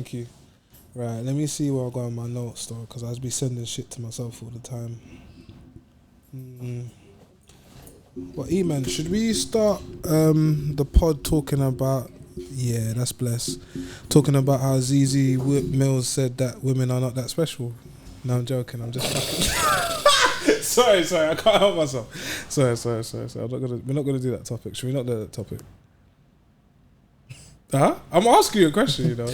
Thank you. Right, let me see where I got on my notes though, because I'd be sending shit to myself all the time. But Eman, should we start the pod talking about? Yeah, that's bless. Talking about how ZZ Mills said that women are not that special. No, I'm joking. I'm just fucking. sorry, I can't help myself. Sorry. We're not gonna do that topic. Should we not do that topic? Huh? I'm asking you a question, you know.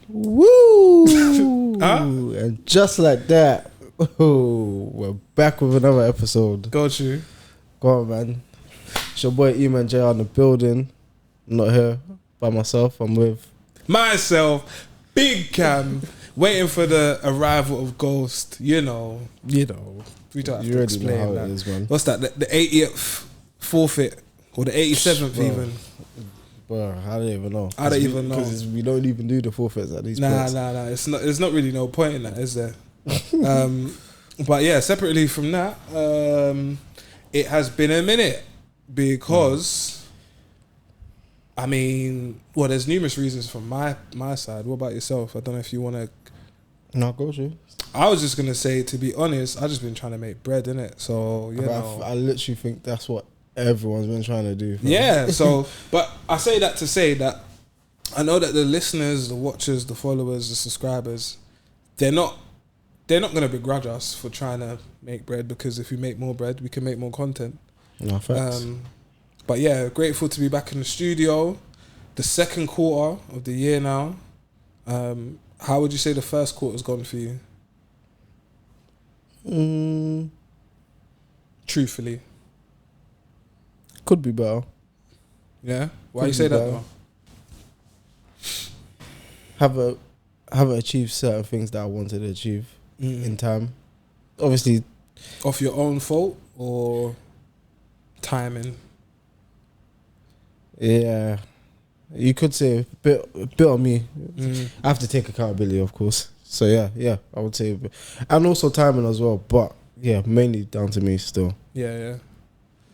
Woo! Huh? And just like that, we're back with another episode. Got you. Go on, man. It's your boy Eman J in the building. I'm not here by myself. I'm with myself, Big Cam, waiting for the arrival of Ghost. You know. We don't have to explain know how that. it is, man. What's that? The 80th forfeit or the 87th even? Bro, I don't even know. I don't even know because we don't even do the forfeits at these points. Nah. It's not really no point in that, is there? But yeah, separately from that, it has been a minute because I mean, well, there's numerous reasons from my side. What about yourself? I don't know if you want to. No, go to. I was just gonna say, to be honest, I just been trying to make bread, innit? So you know, I literally think that's what everyone's been trying to do. Yeah. So, but I say that to say that I know that the listeners, the watchers, the followers, the subscribers, they're not gonna begrudge us for trying to make bread, because if we make more bread, we can make more content. No, facts. But yeah, grateful to be back in the studio. The second quarter of the year now. How would you say the first quarter's gone for you? Truthfully. Could be better. Yeah? Why you say that though? Haven't achieved certain things that I wanted to achieve in time. Obviously. Off your own fault or timing? Yeah. You could say a bit on me. I have to take accountability, of course. So yeah, I would say, and also timing as well. But yeah, mainly down to me still. Yeah.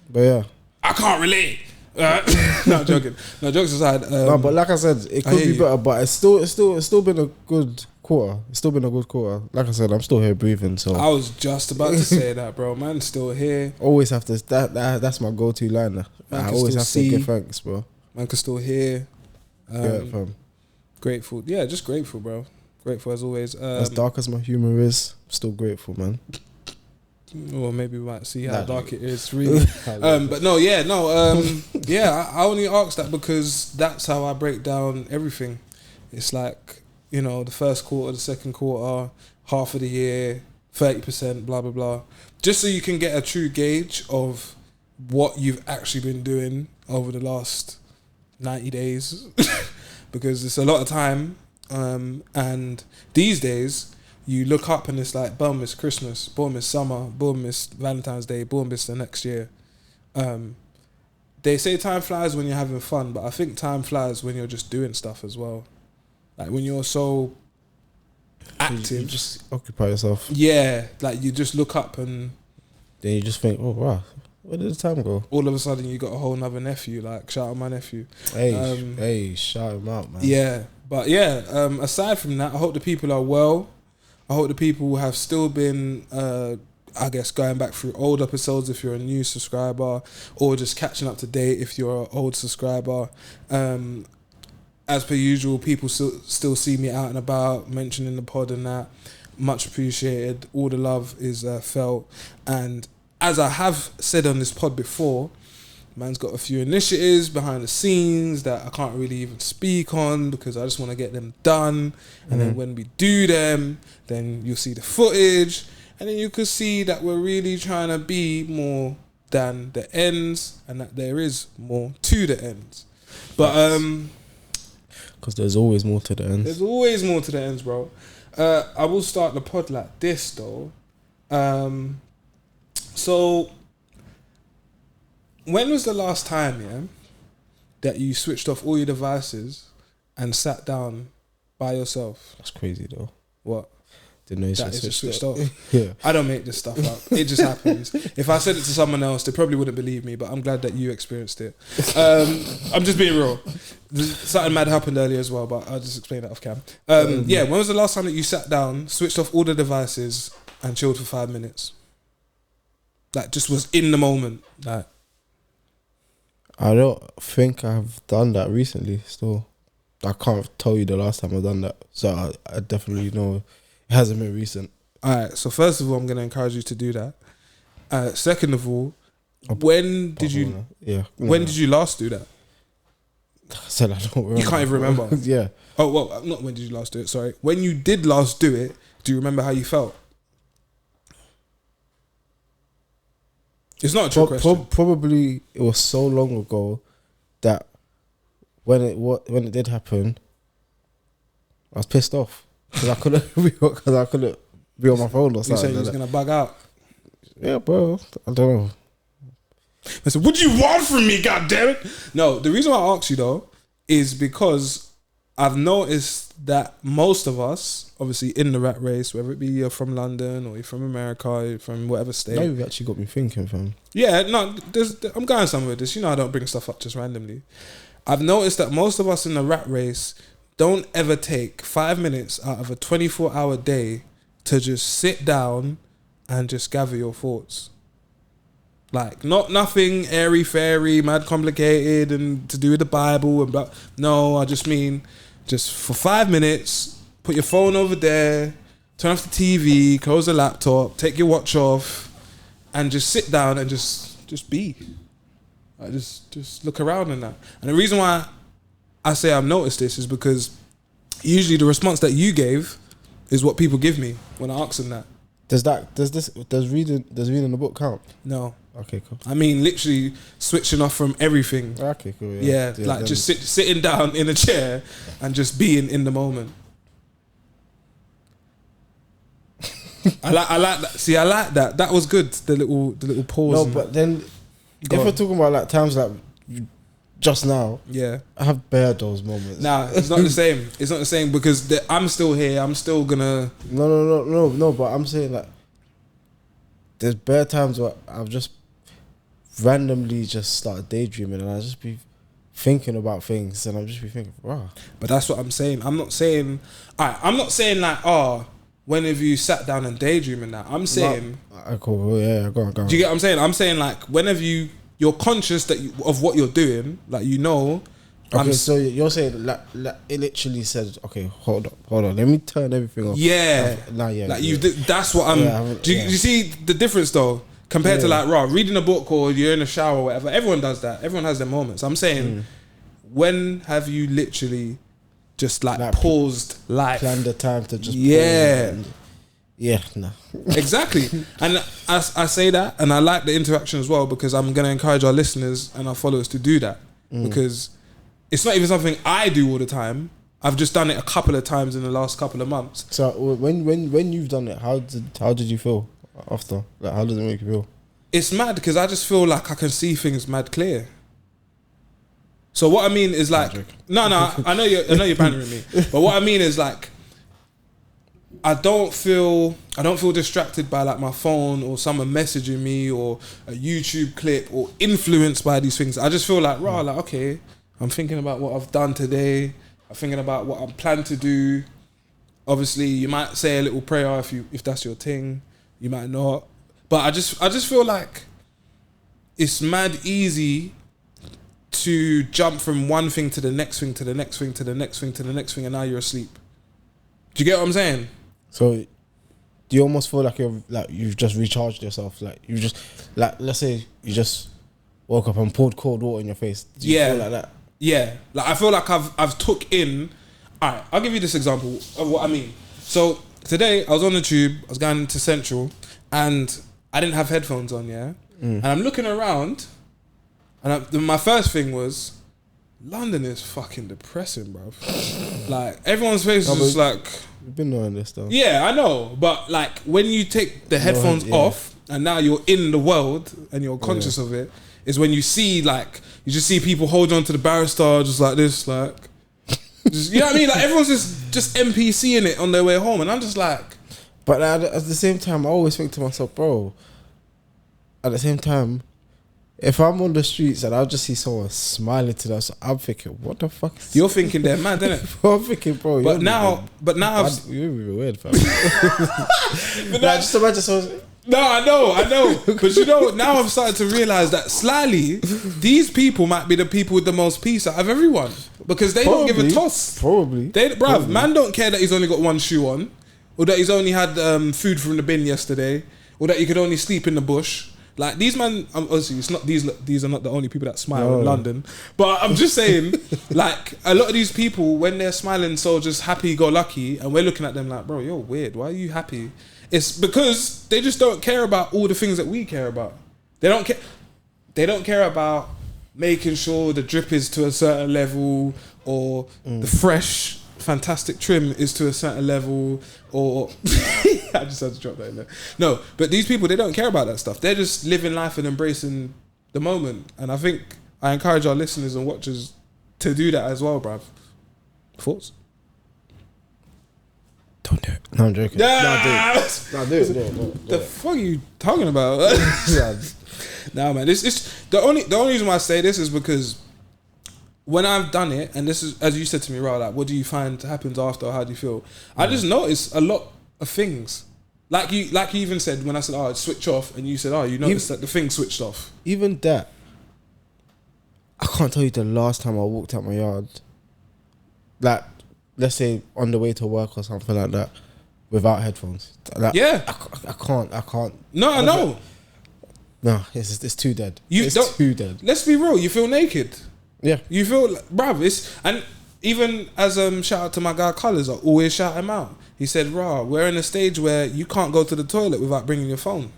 But yeah, I can't relate. No, joking. No, jokes aside. No, but like I said, it could be better. But it's still been a good quarter. It's still been a good quarter. Like I said, I'm still here breathing. So I was just about to say that, bro. Man's still here. Always have to. That's my go-to line. I always have to give thanks, bro. Man can still hear. Yeah, fam. Grateful. Yeah, just grateful, bro. Grateful as always. As dark as my humor is, I'm still grateful, man. Or maybe we might see how dark it is, really. But no. Yeah, I only ask that because that's how I break down everything. It's like, you know, the first quarter, the second quarter, half of the year, 30%, blah, blah, blah. Just so you can get a true gauge of what you've actually been doing over the last 90 days. Because it's a lot of time. And these days, you look up and it's like, boom, it's Christmas, boom, it's summer, boom, it's Valentine's Day, boom, it's the next year. They say time flies when you're having fun, but I think time flies when you're just doing stuff as well. Like when you're so active. You just occupy yourself. Yeah, like you just look up and then you just think, oh wow, where did the time go? All of a sudden you got a whole nother nephew. Like, shout out my nephew. Hey, shout him out, man. Yeah, but yeah, aside from that, I hope the people are well. I hope the people have still been, I guess, going back through old episodes if you're a new subscriber, or just catching up to date if you're an old subscriber. As per usual, people still see me out and about, mentioning the pod and that. Much appreciated. All the love is felt. And as I have said on this pod before, man's got a few initiatives behind the scenes that I can't really even speak on because I just want to get them done. And then when we do them, then you'll see the footage. And then you could see that we're really trying to be more than the Endz, and that there is more to the Endz. But because there's always more to the Endz. There's always more to the Endz, bro. I will start the pod like this though. So when was the last time, that you switched off all your devices and sat down by yourself? That's crazy though. What? Didn't know you that said is just switched switched off. Yeah. I don't make this stuff up. It just happens. If I said it to someone else, they probably wouldn't believe me, but I'm glad that you experienced it. I'm just being real. Something mad happened earlier as well, but I'll just explain that off cam. Yeah, when was the last time that you sat down, switched off all the devices and chilled for 5 minutes? Like, just was in the moment. Like, I don't think I've done that recently still. I can't tell you the last time I've done that. So I definitely know it hasn't been recent. alright, so first of all, I'm going to encourage you to do that. Second of all, when did you last do that? I said I don't remember. You can't even remember? Yeah. Oh, well, not when did you last do it, sorry. When you did last do it, do you remember how you felt? It's not a trick question. Probably it was so long ago that when it did happen, I was pissed off because I couldn't be on my phone or You something. said you was gonna bug out. Yeah, bro. I don't know. I said, "What do you want from me, goddammit?" No, the reason why I asked you though is because I've noticed that most of us, obviously in the rat race, whether it be you're from London or you're from America, or you're from whatever state. Now you've actually got me thinking, fam. Yeah, no, I'm going somewhere with this. You know, I don't bring stuff up just randomly. I've noticed that most of us in the rat race don't ever take 5 minutes out of a 24-hour day to just sit down and just gather your thoughts. Like, nothing airy fairy, mad complicated and to do with the Bible and blah. No, I just mean just for 5 minutes, put your phone over there, turn off the TV, close the laptop, take your watch off, and just sit down and just be. Like, just look around and that. And the reason why I say I've noticed this is because usually the response that you gave is what people give me when I ask them that. Does reading the book count? No. Okay, cool. I mean, literally switching off from everything. Okay, cool. Yeah, like just sitting down in a chair and just being in the moment. I like that. See, I like that. That was good. The little pause. No, but then if we're talking about like times like just now, yeah, I have bare those moments. Nah, it's not the same. It's not the same because I'm still here. I'm still gonna. No. But I'm saying like there's bare times where I've just randomly just started daydreaming and I just be thinking about things and I'll just be thinking, wow. But that's what I'm saying. I'm not saying. I'm not saying like, when have you sat down and daydream and that? I'm saying. Cool. Yeah, go on. Do you get what I'm saying? I'm saying like, whenever you're conscious of what you're doing, like you know. Okay, so you're saying like it literally says, okay, hold on, let me turn everything off. Yeah, yeah. Like that's what I'm. Yeah, do you see the difference though? Compared to like reading a book or you're in a shower or whatever. Everyone does that. Everyone has their moments. I'm saying, when have you literally just like paused life? Planned the time to just pause no. Exactly. And I say that and I like the interaction as well because I'm going to encourage our listeners and our followers to do that because it's not even something I do all the time. I've just done it a couple of times in the last couple of months. So when you've done it, how did you feel after? Like, how does it make you feel? It's mad because I just feel like I can see things mad clear. So what I mean is like, no, I know you're bantering me, but what I mean is like, I don't feel distracted by like my phone or someone messaging me or a YouTube clip or influenced by these things. I just feel like, like okay, I'm thinking about what I've done today. I'm thinking about what I'm planning to do. Obviously, you might say a little prayer if that's your thing. You might not, but I just feel like it's mad easy to jump from one thing to the next thing to the next thing to the next thing to the next thing, and now you're asleep. Do you get what I'm saying? So, do you almost feel like you've just recharged yourself? Like you just let's say you just woke up and poured cold water in your face. Do you feel like that? Yeah, like I feel like I've took in. All right, I'll give you this example of what I mean. So today I was on the tube. I was going to Central, and I didn't have headphones on. Yeah, and I'm looking around, and my first thing was, London is fucking depressing, bro. Like everyone's face is just like. We've been knowing this stuff. Yeah, I know, but like when you take the headphones off, and now you're in the world and you're conscious of it, is when you see like you just see people hold on to the barrister just like this, like. Just, you know what I mean? Like everyone's just NPC in it on their way home, and I'm just like, But at the same time, I always think to myself, bro. At the same time, if I'm on the streets and I just see someone smiling to us, I'm thinking, what the fuck? You're thinking they're mad, innit? I'm thinking, bro. But now, you're really weird, fam. But now, just imagine someone. No, I know. But you know, now I've started to realise that slyly, these people might be the people with the most peace out of everyone. Because they don't give a toss. Probably. Bruv, man don't care that he's only got one shoe on. Or that he's only had food from the bin yesterday. Or that he could only sleep in the bush. Like, these man, obviously, it's not these are not the only people that smile in London. But I'm just saying, like, a lot of these people, when they're smiling so just happy-go-lucky, and we're looking at them like, bro, you're weird. Why are you happy? It's because they just don't care about all the things that we care about. They don't care about making sure the drip is to a certain level, or the fresh, fantastic trim is to a certain level, or I just had to drop that in there. No, but these people, they don't care about that stuff. They're just living life and embracing the moment. And I think I encourage our listeners and watchers to do that as well, bruv. Thoughts? Don't do it. No, I'm joking. Yeah. No, do it. The fuck are you talking about? Nah, man. It's the only reason why I say this is because when I've done it, and this is, as you said to me, right, like, what do you find happens after, or how do you feel? I just notice a lot of things. Like you even said, when I said, oh, switch off, and you said, oh, you noticed that the thing switched off. Even that, I can't tell you the last time I walked out my yard, like, let's say on the way to work or something like that, without headphones. Like, yeah. I can't. No, I know. No, it's too dead. It's too dead. Let's be real, you feel naked. Yeah. You feel like, bruv, and even as shout out to my guy Colours, I always shout him out. He said, "Rah, we're in a stage where you can't go to the toilet without bringing your phone."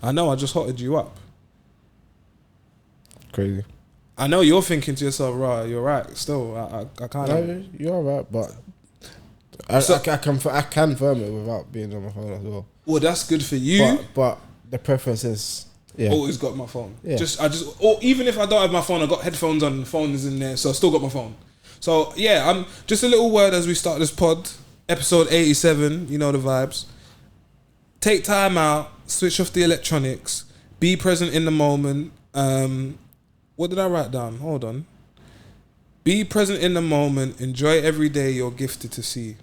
I know, I just hotted you up. Crazy. I know you're thinking to yourself, "Rah, you're right." Still, I can't. No, you're right, but I can firm it without being on my phone as well. Well, that's good for you. But the preference is. Yeah. Always got my phone. Yeah. Or even if I don't have my phone, I got headphones on. The phone is in there, so I still got my phone. So yeah, I'm just a little word as we start this pod, episode 87. You know the vibes. Take time out, switch off the electronics, be present in the moment. What did I write down? Hold on. Be present in the moment. Enjoy every day you're gifted to see.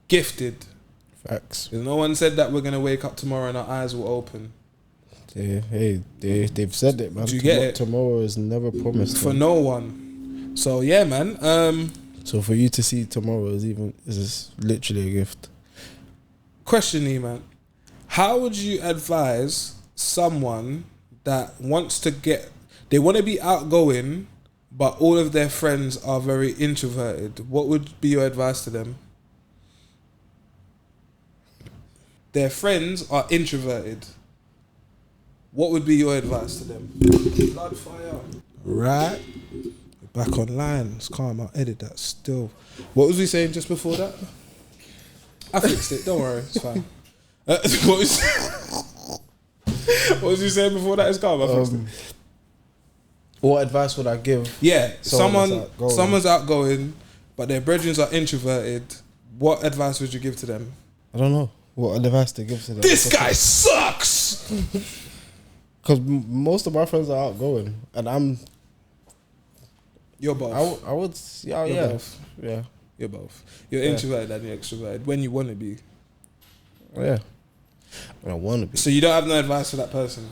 Gifted. Facts. Because no one said that we're going to wake up tomorrow and our eyes will open. Yeah, hey, they've said it, man. Do you get it? Tomorrow is never promised. For no one. So, yeah, man. So, for you to see tomorrow is literally a gift. Question, Eman. How would you advise someone that wants to they want to be outgoing, but all of their friends are very introverted? What would be your advice to them? Their friends are introverted. What would be your advice to them? Blood fire. Right. We're back online. It's calm. I'll edit that still. What was we saying just before that? I fixed it. Don't worry. It's fine. What was you saying before that? It's calm. I fixed it. What advice would I give? Yeah. Someone's outgoing, but their brethren are introverted. What advice would you give to them? I don't know. What advice to give to them? This guy sucks! Because most of my friends are outgoing, and You're both. I would. Yeah, You're yeah, both. yeah. You're both. You're introverted and you're extroverted when you want to be. Yeah. When I want to be. So you don't have no advice for that person?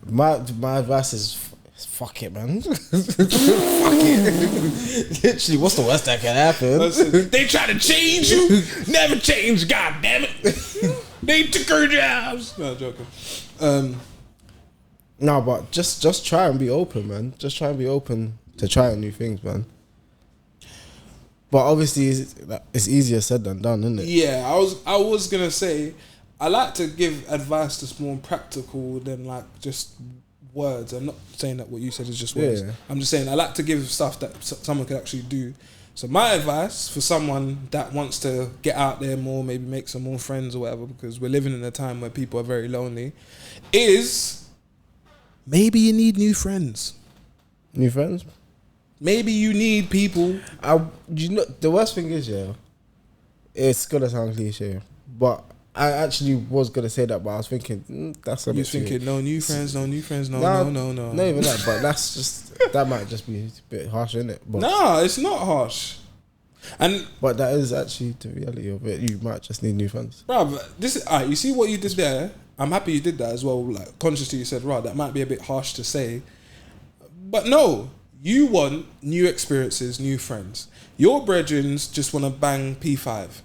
My advice is fuck it, man. Fuck it. Literally, what's the worst that can happen? Listen, they try to change you. Never change, god damn it. They took her jobs. No, joking. No, but just try and be open, man. Just try and be open to trying new things, man. But obviously, it's easier said than done, isn't it? Yeah, I was gonna say, I like to give advice that's more practical than like just words. I'm not saying that what you said is just words. Yeah. I'm just saying I like to give stuff that someone could actually do. So my advice for someone that wants to get out there more, maybe make some more friends or whatever, because we're living in a time where people are very lonely, is maybe you need new friends. New friends? Maybe you need people. The worst thing is, yeah, it's gonna sound cliche, but I actually was gonna say that, but I was thinking that's a You bit thinking no new friends, no. no, No. not even that. But that's just that might just be a bit harsh, isn't it? But Nah, it's not harsh. but that is actually the reality of it. You might just need new friends. Bruv, you see what you did there? I'm happy you did that as well. Like, consciously you said, right, that might be a bit harsh to say. But no, you want new experiences, new friends. Your brethrens just want to bang P5.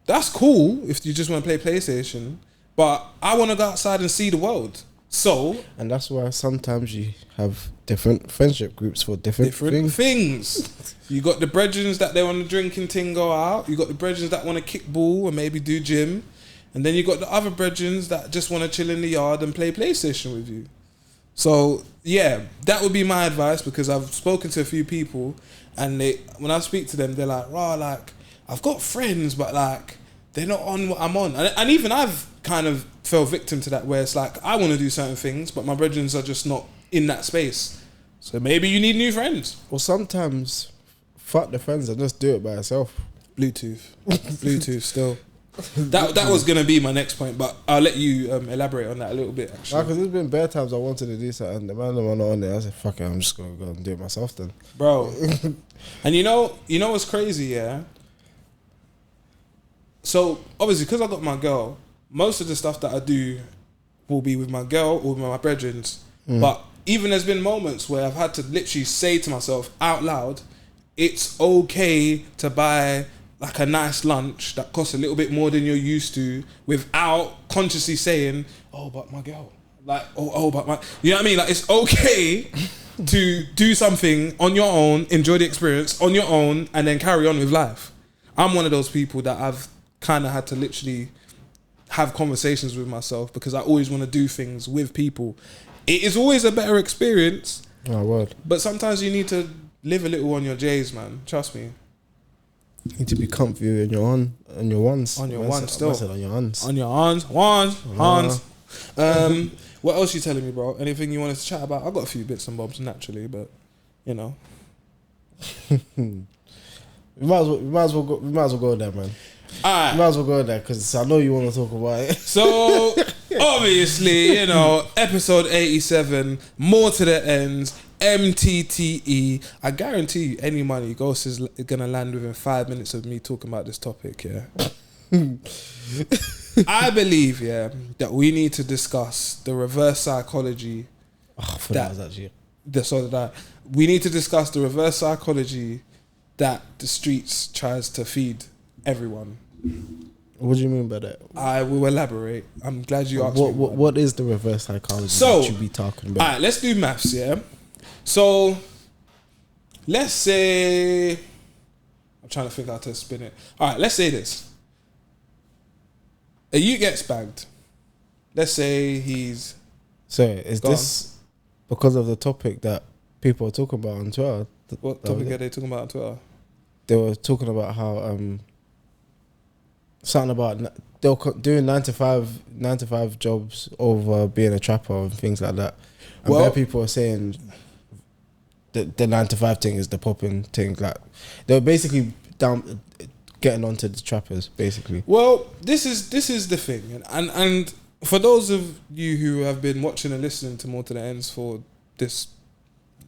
That's cool if you just want to play PlayStation. But I want to go outside and see the world. So... And that's why sometimes you have different friendship groups for different things. You got the brethrens that they want to drink and ting go out. You got the brethrens that want to kick ball and maybe do gym. And then you got the other brethrens that just want to chill in the yard and play PlayStation with you. So, yeah, that would be my advice, because I've spoken to a few people and when I speak to them, they're like, "Rah, like, I've got friends, but like, they're not on what I'm on." And even I've kind of fell victim to that, where it's like, I want to do certain things, but my brethrens are just not in that space. So maybe you need new friends. Or sometimes, fuck the friends and just do it by yourself. Bluetooth still. That was gonna be my next point, but I'll let you elaborate on that a little bit. Actually, because there's been bare times I wanted to do something, and the man are not on there. I said, "Fuck it, I'm just gonna go and do it myself then, bro." And you know what's crazy, yeah. So obviously, because I got my girl, most of the stuff that I do will be with my girl or with my brethrens. But even there's been moments where I've had to literally say to myself out loud, "It's okay to buy like a nice lunch that costs a little bit more than you're used to," without consciously saying, "Oh, but my girl," like, "Oh, but my," you know what I mean? Like, it's okay to do something on your own, enjoy the experience on your own, and then carry on with life. I'm one of those people that I've kind of had to literally have conversations with myself, because I always want to do things with people. It is always a better experience. Oh, word. But sometimes you need to live a little on your J's, man. Trust me. You need to be comfy on your ones. On your ones still. On your uns. On your hans. What else you telling me, bro? Anything you wanted to chat about? I got a few bits and bobs naturally, but you know. we might as well go there, man. Alright. We might as well go there, because I know you want to talk about it. So obviously, episode 87, more to the ends. MTTE. I guarantee you, any money Ghost is gonna land within 5 minutes of me talking about this topic. Yeah. I believe, that we need to discuss the reverse psychology. We need to discuss the reverse psychology that the streets tries to feed everyone. What do you mean by that? I will elaborate. I'm glad you asked. What is the reverse psychology that you be talking about? Alright, let's do maths, yeah? So, let's say... I'm trying to figure out how to spin it. Alright, let's say this. A youth gets bagged. Let's say he's... So, is this because of the topic that people are talking about on Twitter? What topic are they talking about on Twitter? They were talking about how... something about they were doing 9 to 5 jobs over being a trapper and things like that. And well, people are saying the 9 to 5 thing is the popping thing. Like, they were basically getting onto the trappers, basically. Well, this is the thing, and for those of you who have been watching and listening to More to the Ends for this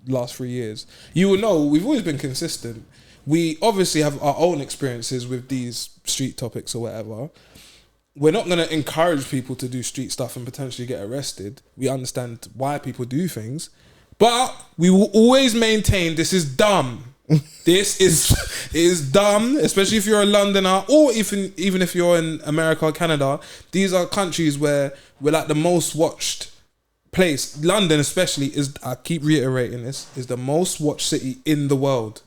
last 3 years, you will know we've always been consistent. We obviously have our own experiences with these street topics or whatever. We're not going to encourage people to do street stuff and potentially get arrested. We understand why people do things. But we will always maintain this is dumb. This is dumb, especially if you're a Londoner or even if you're in America or Canada. These are countries where we're like the most watched place. London especially I keep reiterating this, is the most watched city in the world.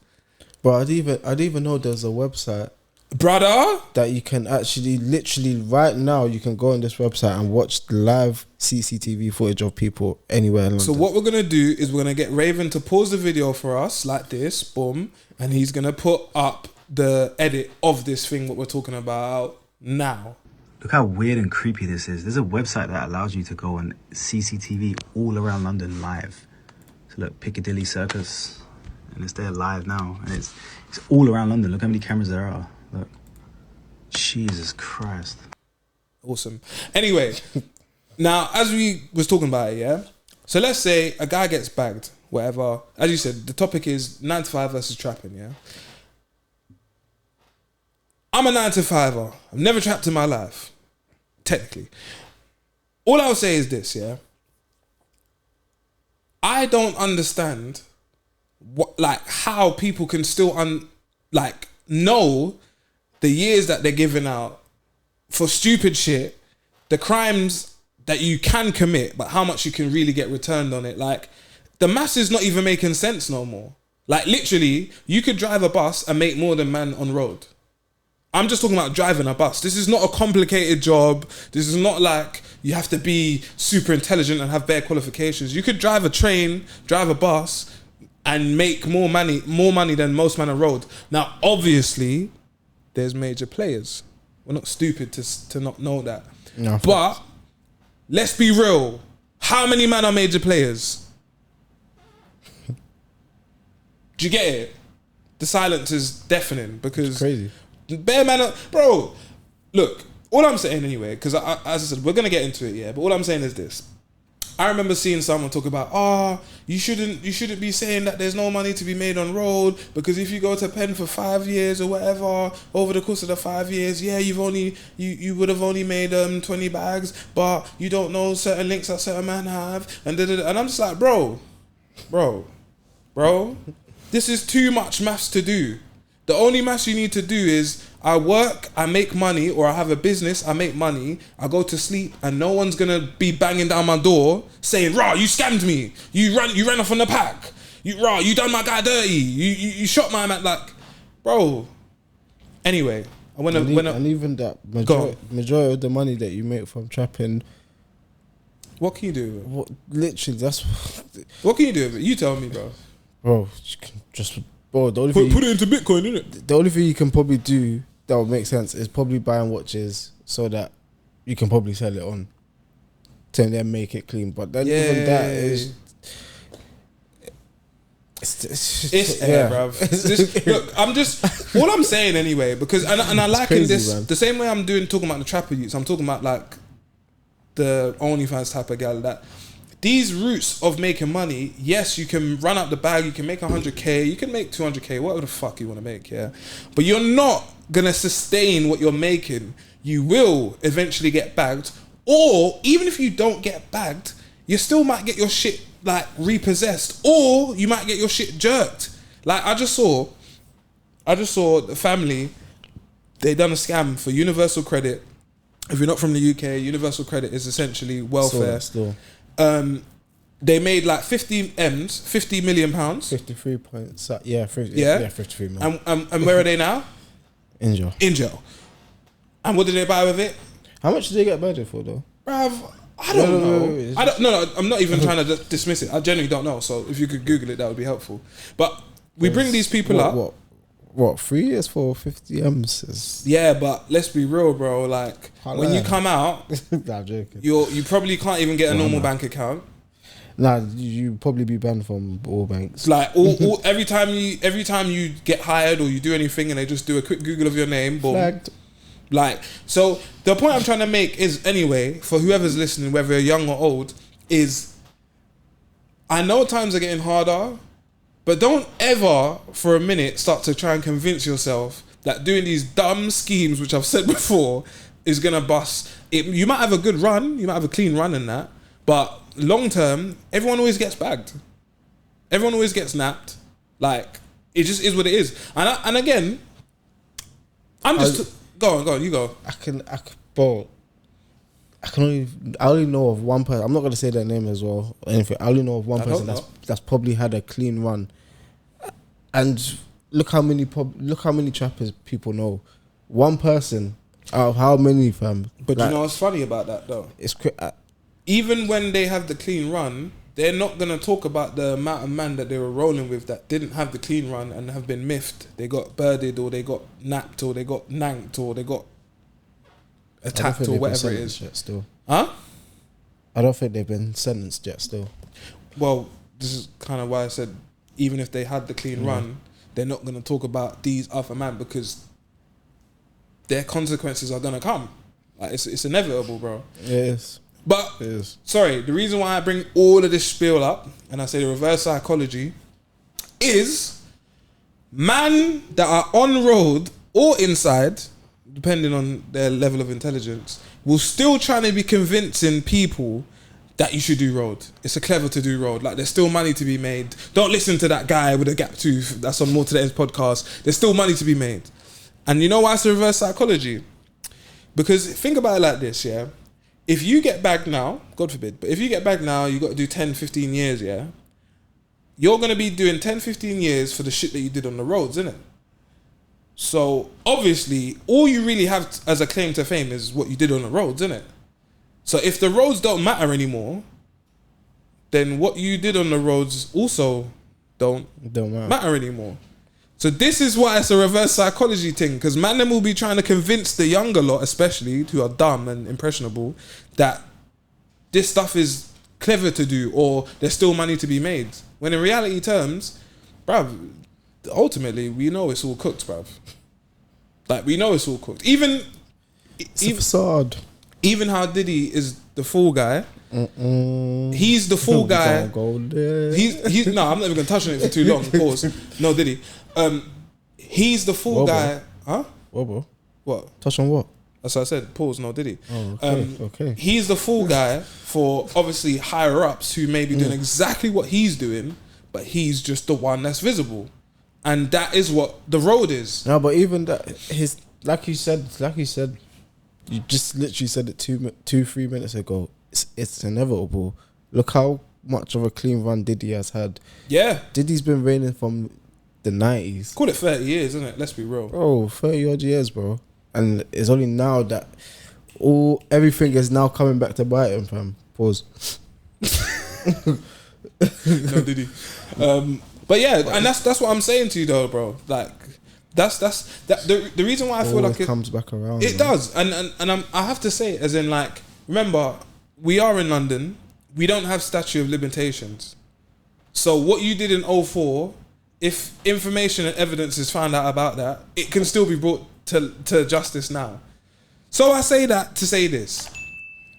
But I didn't even know there's a website, brother, that you can actually literally right now you can go on this website and watch live CCTV footage of people anywhere in London. So what we're gonna do is we're gonna get Raven to pause the video for us like this, boom, and he's gonna put up the edit of this thing what we're talking about now. Look how weird and creepy this is. There's a website that allows you to go on CCTV all around London live. So look, Piccadilly Circus. and it's there live now, and it's all around London. Look how many cameras there are. Look, Jesus Christ. Awesome. Anyway, now as we was talking about it, yeah. So let's say a guy gets bagged, whatever. As you said, the topic is 9 to 5 versus trapping, yeah. I'm a 9 to 5er. I've never trapped in my life, technically. All I'll say is this, yeah. I don't understand how people can still know the years that they're giving out for stupid shit, the crimes that you can commit, but how much you can really get returned on it. Like, the mass is not even making sense no more. Like, literally, you could drive a bus and make more than man on road. I'm just talking about driving a bus. This is not a complicated job. This is not like you have to be super intelligent and have bare qualifications. You could drive a train, drive a bus, and make more money than most man on road. Now, obviously, there's major players. We're not stupid to not know that. No, but let's be real. How many men are major players? Do you get it? The silence is deafening because it's crazy. Bare man, bro. Look, all I'm saying anyway, because as I said, we're gonna get into it, yeah. But all I'm saying is this: I remember seeing someone talk about, you shouldn't be saying that there's no money to be made on road because if you go to pen for 5 years or whatever over the course of the 5 years, yeah, you would have only made 20 bags, but you don't know certain links that certain men have, and I'm just like, bro, this is too much maths to do. The only maths you need to do is I work, I make money, or I have a business, I make money, I go to sleep, and no one's gonna be banging down my door saying, "Rah, you scammed me. You ran off on the pack. You done my guy dirty. You shot my man." Like, bro. Anyway, and even that majority of the money that you make from trapping. What can you do with it? Literally, that's what can you do with it? You tell me, bro. Bro, you can just. Bro, the only put it into Bitcoin, innit? The only thing you can probably do that would make sense is probably buying watches so that you can probably sell it on to then make it clean. But then even that is it's air, bruv. Look, I'm just all I'm saying anyway, because and I liken this man. The same way I'm talking about the trapper youths, I'm talking about like the OnlyFans type of gal that. These routes of making money, yes, you can run up the bag, you can make 100k, you can make 200k, whatever the fuck you want to make, yeah. But you're not gonna sustain what you're making. You will eventually get bagged, or even if you don't get bagged, you still might get your shit like repossessed, or you might get your shit jerked. Like I just saw the family. They done a scam for Universal Credit. If you're not from the UK, Universal Credit is essentially welfare. Still. They made like 50 million pounds. 53 points. 53 million. And where are they now? In jail. In jail. And what did they buy with it? How much did they get budget for though? Bruv, I don't know. No, I'm not even trying to dismiss it. I genuinely don't know. So if you could Google it, that would be helpful. But we bring these people up. What 3 years for 50 M's? Yeah, but let's be real, bro. Like when you come out, nah, joking. You probably can't even get a normal bank account. Nah, you probably be banned from all banks. Like every time you get hired or you do anything, and they just do a quick Google of your name, boom. Flagged. Like, so the point I'm trying to make is, anyway, for whoever's listening, whether you're young or old, is I know times are getting harder. But don't ever, for a minute, start to try and convince yourself that doing these dumb schemes, which I've said before, is going to bust. You might have a good run, you might have a clean run in that, but long term, everyone always gets bagged. Everyone always gets napped. Like, it just is what it is. And again, go on, you go. I only know of one person. I'm not going to say their name as well or anything. I only know of one person that's probably had a clean run. And look how many trappers people know. One person out of how many, fam? But like, you know what's funny about that though? Even when they have the clean run, they're not going to talk about the amount of man that they were rolling with that didn't have the clean run and have been miffed. They got birded, or they got napped, or they got nanked, or they got attacked, or whatever it is. Yet still. Huh? I don't think they've been sentenced yet still. Well, this is kind of why I said even if they had the clean run, they're not going to talk about these other man because their consequences are going to come. Like it's inevitable, bro. Yes. But Yes. sorry, the reason why I bring all of this spiel up and I say the reverse psychology is man that are on road or inside, depending on their level of intelligence, will still trying to be convincing people that you should do road. It's a clever to do road. Like there's still money to be made. Don't listen to that guy with a gap tooth that's on More to the Endz podcast. There's still money to be made. And you know why it's a reverse psychology? Because think about it like this, yeah? If you get back now, God forbid, but if you get back now, you got to do 10, 15 years, yeah? You're going to be doing 10, 15 years for the shit that you did on the roads, innit? So, obviously, all you really have as a claim to fame is what you did on the roads, innit? So, if the roads don't matter anymore, then what you did on the roads also don't matter anymore. So, this is why it's a reverse psychology thing, because Mandem will be trying to convince the younger lot, especially, who are dumb and impressionable, that this stuff is clever to do or there's still money to be made. When in reality terms, bruv, ultimately, we know it's all cooked, bruv. Like, we know it's all cooked. Even It's a facade. Even how Diddy is the fool guy. He's the fool guy. He's no, I'm not even gonna touch on it for too long. Pause. No, Diddy. He's the fool guy. Huh? What? Touch on what? That's what I said. Pause. No, Diddy. Oh, okay. Okay. He's the fool guy for obviously higher ups who may be doing exactly what he's doing, but he's just the one that's visible, and that is what the road is. No, but even that, like you said, you just literally said it 2-3 minutes ago. It's inevitable. Look how much of a clean run Diddy has had. Yeah, Diddy's been reigning from the 90s. Call it 30 years, isn't it? Let's be real, bro. 30 odd years, bro. And it's only now that everything is now coming back to bite him, fam. Pause. No, Diddy. But yeah, and that's what I'm saying to you though, bro. Like that's the reason why I feel like it comes back around. It does, and I have to say, as in, like, remember, we are in London. We don't have statute of limitations. So what you did in 2004, if information and evidence is found out about that, it can still be brought to justice now. So I say that to say this.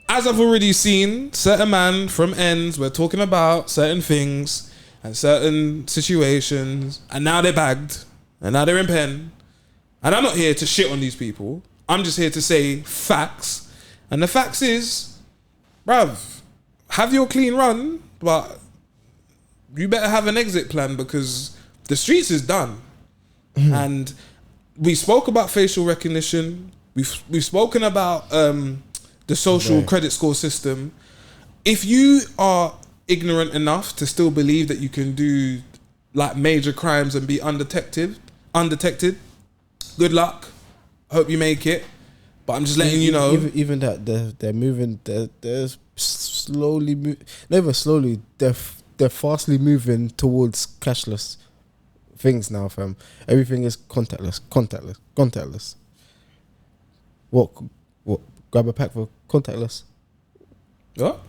As I've already seen, certain man from Endz were talking about certain things and certain situations, and now they're bagged, and now they're in pen. And I'm not here to shit on these people. I'm just here to say facts. And the facts is, bruv, have your clean run, but you better have an exit plan because the streets is done. And we spoke about facial recognition. We've spoken about the social credit score system. If you are ignorant enough to still believe that you can do like major crimes and be undetected, good luck. Hope you make it. But I'm just letting you know. Even that they're moving. They're slowly never slowly. They're fastly moving towards cashless things now, fam. Everything is contactless. What? Grab a pack for contactless. What?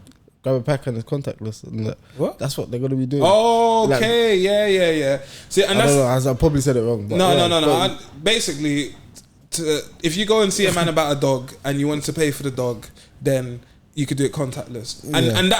Grab a pack and it's contactless. And what? That's what they're gonna be doing. Oh, okay, like, yeah. See, and I don't know, I probably said it wrong. But no. Basically, if you go and see a man about a dog and you want to pay for the dog, then you could do it contactless, and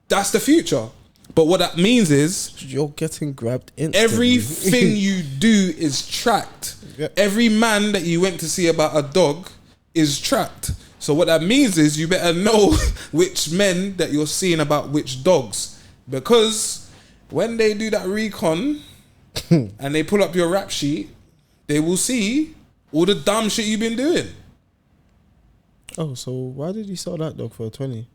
that's the future. But what that means is you're getting grabbed instantly. Everything you do is tracked. Yep. Every man that you went to see about a dog is tracked. So what that means is you better know which men that you're seeing about which dogs, because when they do that recon and they pull up your rap sheet, they will see all the dumb shit you've been doing. Oh, so why did he sell that dog for 20?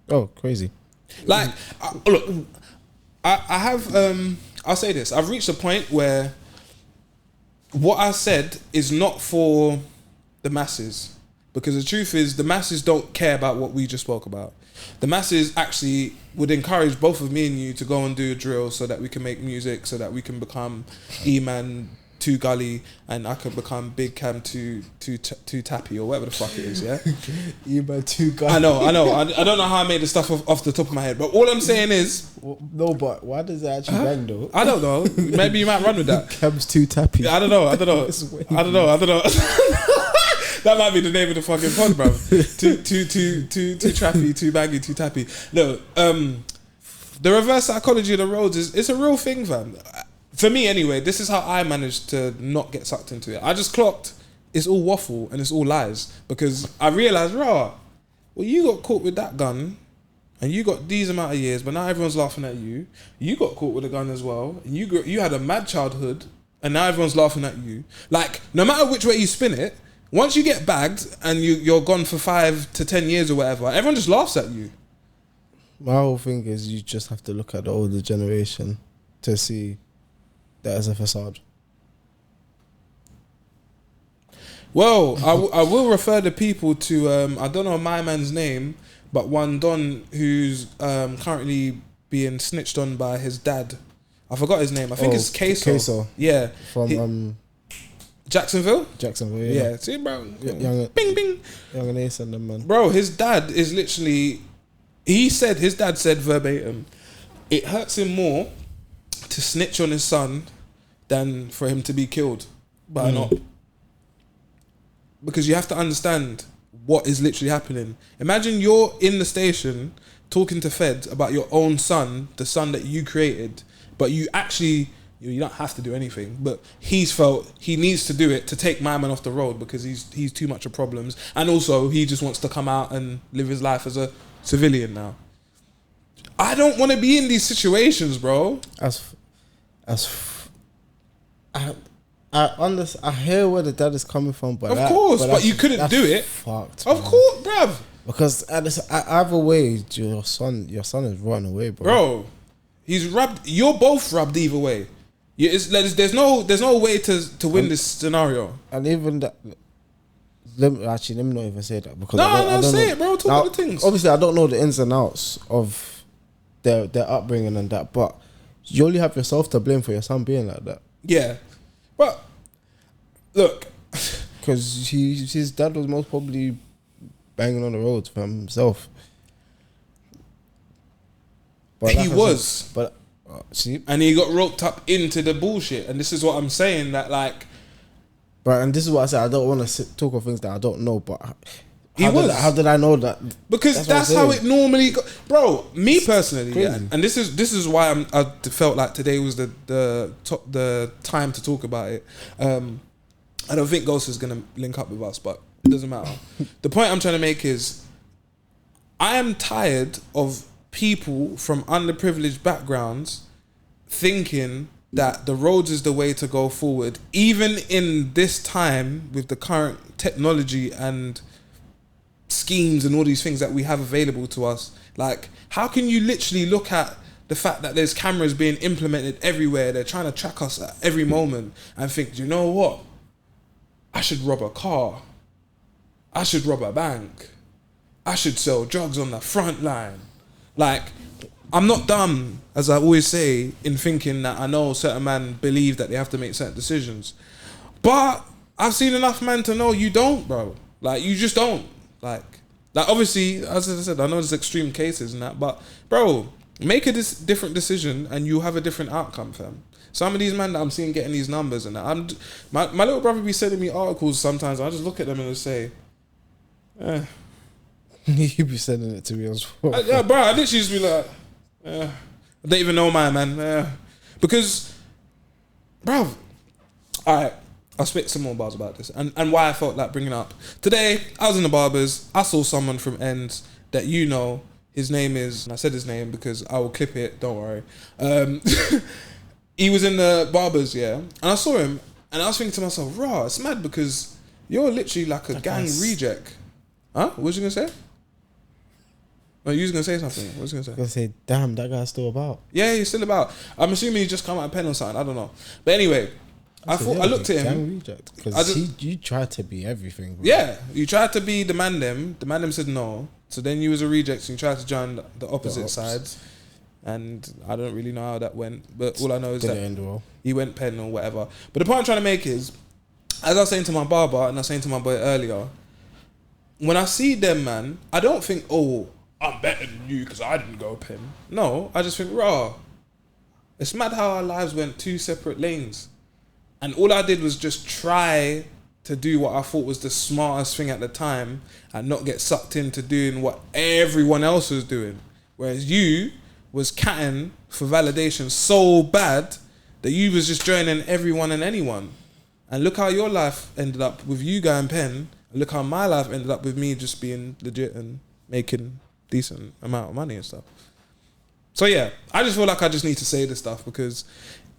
Oh, crazy. Like, look, I have, I'll say this. I've reached a point where what I said is not for the masses, because the truth is the masses don't care about what we just spoke about. The masses actually would encourage both of me and you to go and do a drill so that we can make music, so that we can become Eman, too gully, and I could become big Cam too tappy or whatever the fuck it is. Yeah, Eman too gully. I know. I don't know how I made the stuff off the top of my head, but all I'm saying is, no, but why does it actually bang though? I don't know. Maybe you might run with that. Cam's too tappy. I don't know. I don't know. That might be the name of the fucking pod, bro. Too trappy, too baggy, too tappy. No, the reverse psychology of the roads it's a real thing, fam. For me, anyway. This is how I managed to not get sucked into it. I just clocked it's all waffle and it's all lies, because I realized, well, you got caught with that gun, and you got these amount of years, but now everyone's laughing at you. You got caught with a gun as well, and you had a mad childhood, and now everyone's laughing at you. Like, no matter which way you spin it, once you get bagged and you're gone for 5 to 10 years or whatever, everyone just laughs at you. My whole thing is you just have to look at the older generation to see that as a facade. Well, I will refer the people to, I don't know my man's name, but one Don who's currently being snitched on by his dad. I forgot his name. I think it's Queso. Yeah. From Jacksonville, yeah. See, bro. Young and Ace and them, man. Bro, his dad is literally... His dad said verbatim, it hurts him more to snitch on his son than for him to be killed by an op. Because you have to understand what is literally happening. Imagine you're in the station talking to feds about your own son, the son that you created, but you actually... You don't have to do anything, but he's felt he needs to do it to take my man off the road because he's too much of problems, and also he just wants to come out and live his life as a civilian now. I don't want to be in these situations, bro. I understand. I hear where the dad is coming from, but of course, but you couldn't do it. Fucked, of course, bruv. Because either way, your son is running away, bro. He's rubbed. You're both rubbed either way. There's no way to win this scenario. And even that, let me not even say that, because I don't say know. It, bro. Talk about the things. Obviously, I don't know the ins and outs of their upbringing and that, but you only have yourself to blame for your son being like that. Yeah, but look, because his dad was most probably banging on the roads for himself. But he was, but see, and he got roped up into the bullshit, and this is what I'm saying, that like, but and this is what I said. I don't want to talk of things that I don't know, but how did I know that? Because that's how it normally goes, bro. Me personally, yeah, and this is why I felt like today was the time to talk about it. I don't think Ghost is gonna link up with us, but it doesn't matter. The point I'm trying to make is, I am tired of people from underprivileged backgrounds thinking that the roads is the way to go forward, even in this time with the current technology and schemes and all these things that we have available to us. Like, how can you literally look at the fact that there's cameras being implemented everywhere, they're trying to track us at every moment, and think, do you know what? I should rob a car. I should rob a bank. I should sell drugs on the front line. Like, I'm not dumb, as I always say, in thinking that I know certain men believe that they have to make certain decisions. But I've seen enough men to know you don't, bro. Like, you just don't. Like obviously, as I said, I know there's extreme cases and that, but bro, make a different decision and you have a different outcome, fam. Some of these men that I'm seeing getting these numbers and that, my little brother be sending me articles sometimes, I just look at them and just say, You be sending it to me as well. Yeah, bro, I literally just be like, I don't even know my man. Because, bro, alright, I'll spit some more bars about this and why I felt like bringing up. Today, I was in the barbers, I saw someone from Endz that you know, his name is, and I said his name because I will clip it, don't worry. He was in the barbers, yeah, and I saw him and I was thinking to myself, raw, it's mad because you're literally like a gang reject. Huh? What was you gonna say? Oh, you was gonna say something. What was you gonna say? I was gonna say, damn, that guy's still about. Yeah, he's still about. I'm assuming he just come out of pen or something. I don't know. But anyway, I looked at him. Because you tried to be everything. Bro. Yeah, you tried to be the Mandem. The Mandem said no. So then you was a reject and you tried to join the opposite sides. and I don't really know how that went. But all I know is Didn't that end well. he went pen or whatever. But the point I'm trying to make is, as I was saying to my barber and I was saying to my boy earlier, when I see them, man, I don't think, oh, I'm better than you because I didn't go pen. No, I just think, raw. It's mad how our lives went two separate lanes. And all I did was just try to do what I thought was the smartest thing at the time and not get sucked into doing what everyone else was doing. Whereas you was catting for validation so bad that you was just joining everyone and anyone. And look how your life ended up with you going pen. And look how my life ended up with me just being legit and making decent amount of money and stuff. So yeah, I just feel like I just need to say this stuff because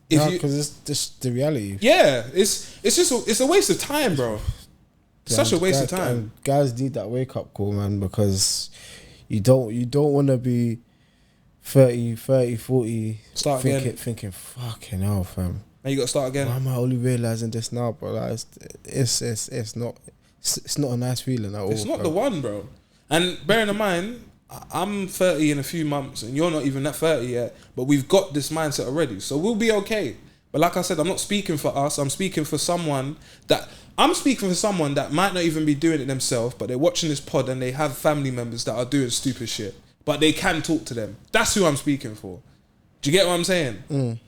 because it's just the reality. Yeah, it's a waste of time, bro. It's such a waste of time. And guys need that wake up call, man, because you don't want to be 30, 40 thinking fucking hell, fam. And you got to start again. Why am I only realizing this now, bro? Like, it's not a nice feeling at all. It's not bro. the one, bro. And bearing in mind, I'm 30 in a few months and you're not even at 30 yet, but we've got this mindset already, so we'll be okay. But like I said, I'm not speaking for us. I'm speaking for someone that might not even be doing it themselves, but they're watching this pod and they have family members that are doing stupid shit, but they can talk to them. That's who I'm speaking for. Do you get what I'm saying?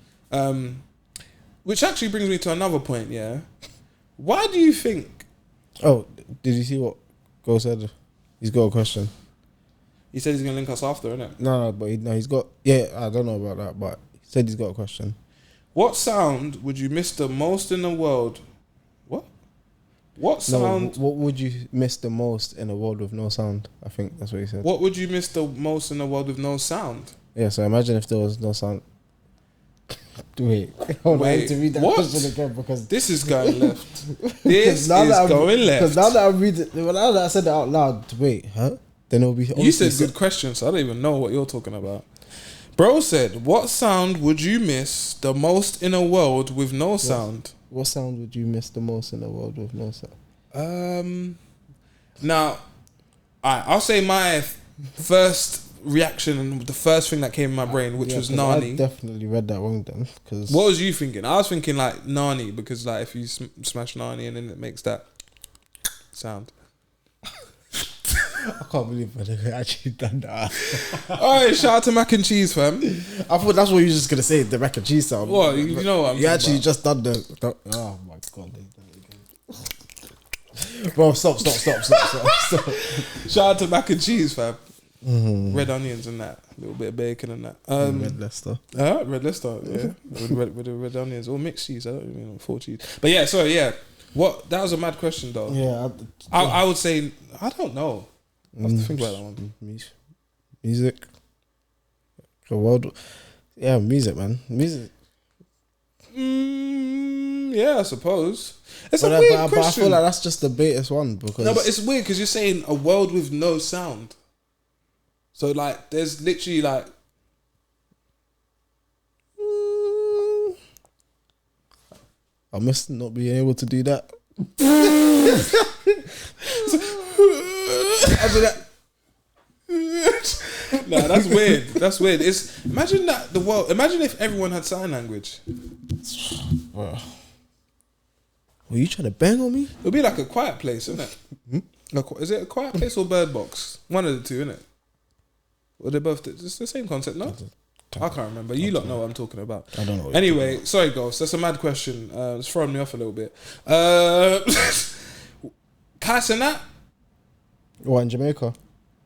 Which actually brings me to another point, yeah? Why do you think... Oh, did you see what Go said? He's got a question. He said he's going to link us after, innit? No, but he's got... Yeah, I don't know about that, but he said he's got a question. What sound would you miss the most in the world? What sound... No, what would you miss the most in a world with no sound? I think that's what he said. What would you miss the most in a world with no sound? Yeah, so imagine if there was no sound. Wait, hold on, I need to read that question again because... This is going left. This is going left. Because now that I'm reading... Now that I said it out loud, wait, huh? Then it'll be... You said good question, so I don't even know what you're talking about. Bro said, what sound would you miss the most in a world with no sound? What sound would you miss the most in a world with no sound? Now, I'll say my first reaction and the first thing that came in my brain, which was Nani. I definitely read that wrong then. Cause what was you thinking? I was thinking like Nani, because like if you smash Nani and then it makes that sound. I can't believe I actually done that. Alright, shout out to mac and cheese, fam. I thought that's what you were just gonna say, the mac and cheese sound. What? You know what I'm You actually about. just done the oh my god. Bro, stop. Shout out to mac and cheese, fam. Red onions and that, a little bit of bacon and that. Red Leicester. Red Leicester, yeah, with the red onions or mixed cheese. I don't even know, full cheese. But yeah, sorry, yeah. What? That was a mad question, though. Yeah, I would say I don't know. I have to think about that one. Music. The world. Yeah, music, man. Music. Yeah, I suppose. It's But a weird I question. feel like that's just the biggest one because No, but it's weird because you're saying a world with no sound. So like, there's literally like. I must not be able to do that. After that. Nah, that's weird. That's weird. It's imagine that the world. Imagine if everyone had sign language. Were you trying to bang on me? It'd be like a quiet place, isn't it? Is it a quiet place or Bird Box? One of the two, isn't it? Or they're both. It's the same concept, no? I can't remember. You lot know what I'm talking about. I don't know. Anyway, sorry, Ghost. That's a mad question. It's throwing me off a little bit. Cenat? What, in Jamaica?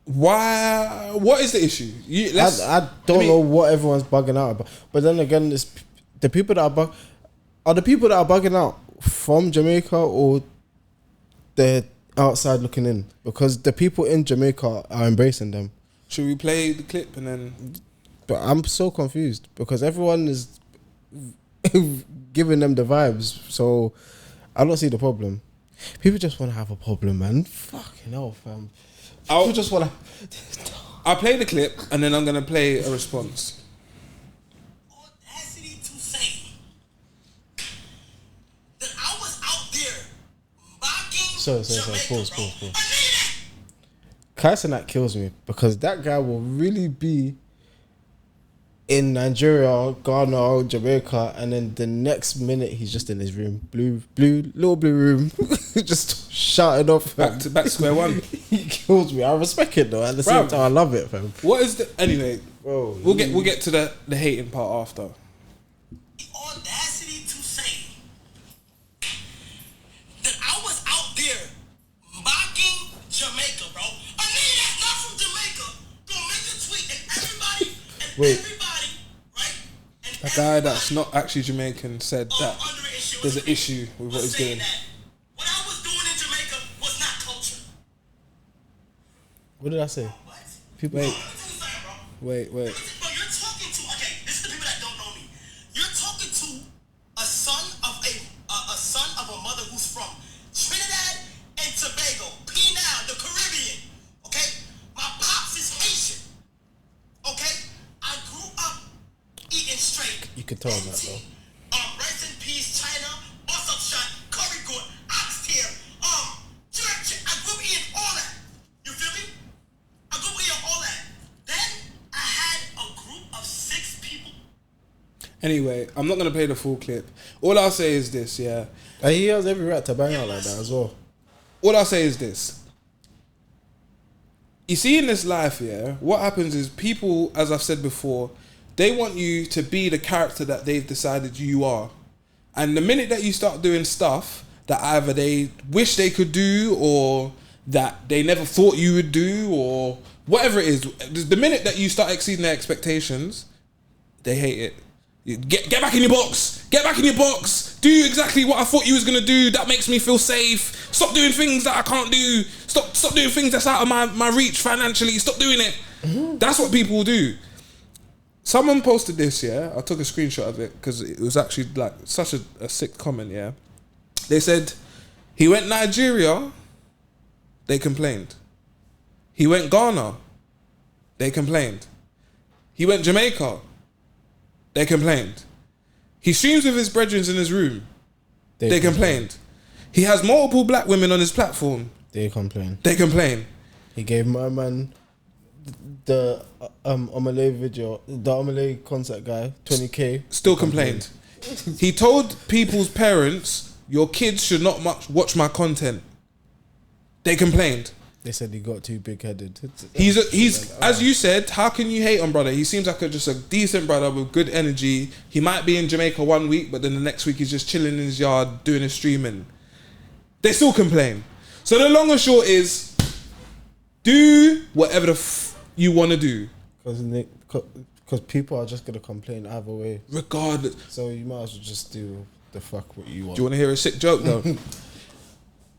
Why? What is the issue? I don't know what everyone's bugging out about. But then again, it's the people that are the people that are bugging out from Jamaica or they're outside looking in? Because the people in Jamaica are embracing them. Should we play the clip and then? But I'm so confused because everyone is giving them the vibes. So I don't see the problem. People just want to have a problem, man. Fucking hell, fam. People just want to... I'll play the clip and then I'm going to play a response. Audacity to say that I was out there mocking Sorry. Pause. Cenat kills me because that guy will really be in Nigeria, Ghana, Jamaica, and then the next minute he's just in his room, little blue room, just shouting off. Back to square one. He kills me. I respect it though. At the same time, I love it, fam. What is the anyway? Bro, We'll get to the hating part after. The audacity to say that I was out there mocking Jamaica, bro. A nigga that's not from Jamaica gonna make a tweet and everybody right? And A guy that's not actually Jamaican said that under it, shit there's was an issue with what he's saying doing. that what I was doing in Jamaica was not culture. what did I say? What? People. Wait. Let me tell you something, bro. Wait. Bro, you're talking to this is the people that don't know me. You're talking to a son of a mother who's from Trinidad and Tobago, P-Now, the Caribbean. Okay, my pops is Haitian. Okay, I grew up eating straight. You could tell that though. Rice and peas, China, bust up shot, curry goat, oxtail, jerk. I grew up eating all that. You feel me? I grew up eating all that. Then I had a group of 6 people. Anyway, I'm not gonna play the full clip. All I'll say is this, yeah. And he has every right to bang out like that as well. All I'll say is this. You see in this life, yeah, what happens is people, as I've said before, they want you to be the character that they've decided you are. And the minute that you start doing stuff that either they wish they could do or that they never thought you would do or whatever it is, the minute that you start exceeding their expectations, they hate it. You get back in your box. Get back in your box. Do exactly what I thought you was gonna do. That makes me feel safe. Stop doing things that I can't do. Stop doing things that's out of my reach financially. Stop doing it. That's what people do. Someone posted this, yeah. I took a screenshot of it because it was actually like such a sick comment, yeah. They said he went Nigeria, they complained. He went Ghana, they complained. He went Jamaica, they complained. He streams with his brethren in his room, they complained. He has multiple black women on his platform, They complain. they complain. He gave my man the Omale video, the Omale concert guy, 20k. Still complained. He told people's parents, your kids should not watch my content. They complained. They said he got too big headed. He's as you said, how can you hate on brother? He seems like just a decent brother with good energy. He might be in Jamaica one week, but then the next week he's just chilling in his yard doing his streaming. They still complain. So the long and short is, do whatever you want to do. Because people are just going to complain either way. Regardless. So you might as well just do the fuck what you want. Do you want to hear a sick joke though?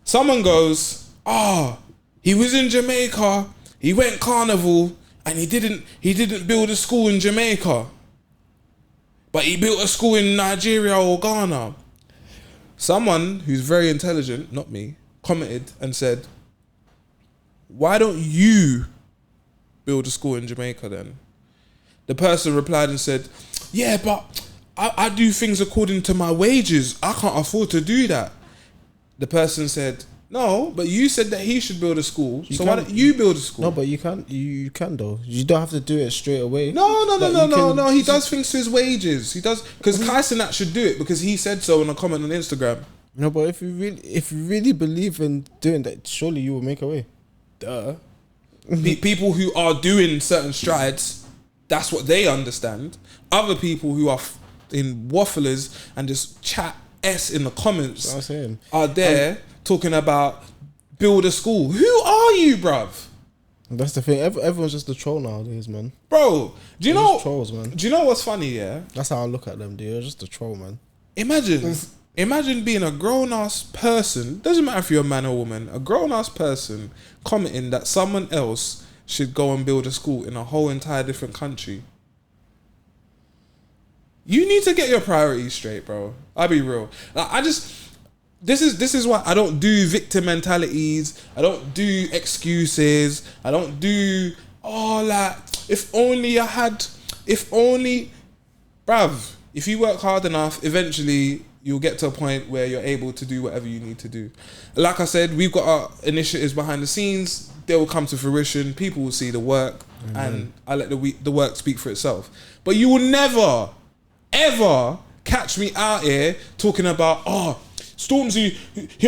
Someone goes, he was in Jamaica, he went carnival, and he didn't build a school in Jamaica. But he built a school in Nigeria or Ghana. Someone who's very intelligent, not me, commented and said, why don't you build a school in Jamaica then? The person replied and said, yeah, but I do things according to my wages. I can't afford to do that. The person said, no, but you said that he should build a school. So why don't you build a school? No, but you can though. You don't have to do it straight away. No. He does things to his wages. He does, because Cenat should do it because he said so in a comment on Instagram. No, but if you really believe in doing that, surely you will make a way. Duh. People who are doing certain strides, that's what they understand. Other people who are in wafflers and just chat in the comments That's what I'm saying. are there talking about build a school. Who are you, bruv? That's the thing. Everyone's just a troll nowadays, man. Bro, do you They're know? just trolls, man. Do you know what's funny? Yeah, That's how I look at them, dude. They're just a troll, man. Imagine being a grown ass person. Doesn't matter if you're a man or woman. A grown ass person commenting that someone else should go and build a school in a whole entire different country. You need to get your priorities straight, bro. I'll be real. Like, this is why I don't do victim mentalities. I don't do excuses. I don't do if only, bruv. If you work hard enough, eventually you'll get to a point where you're able to do whatever you need to do. Like I said, we've got our initiatives behind the scenes. They will come to fruition. People will see the work. and I let the work speak for itself. But you will never, ever catch me out here talking about, Stormzy,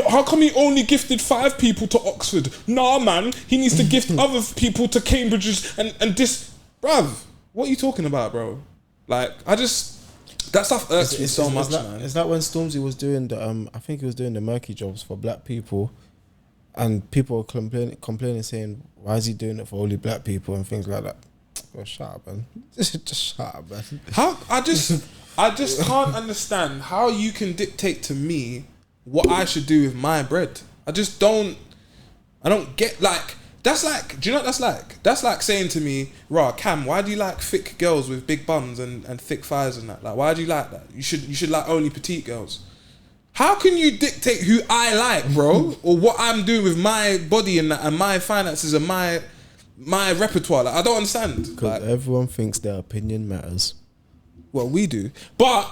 how come he only gifted 5 people to Oxford? Nah, man, he needs to gift other people to Cambridge's and this. Bruv, what are you talking about, bro? Like, that stuff irks me so much, man. Is that when Stormzy was doing the, I think he was doing the murky jobs for black people, and people were complaining saying, why is he doing it for only black people and things like that? Well, shut up, man. Just shut up, man. How? I just can't understand how you can dictate to me what I should do with my bread. I don't get, like, that's like, do you know what that's like? That's like saying to me, Cam, why do you like thick girls with big buns and thick thighs and that? Like, why do you like that? You should like only petite girls. How can you dictate who I like, bro? Or what I'm doing with my body and that, and my finances and my repertoire? Like, I don't understand. Because everyone thinks their opinion matters. Well, we do. But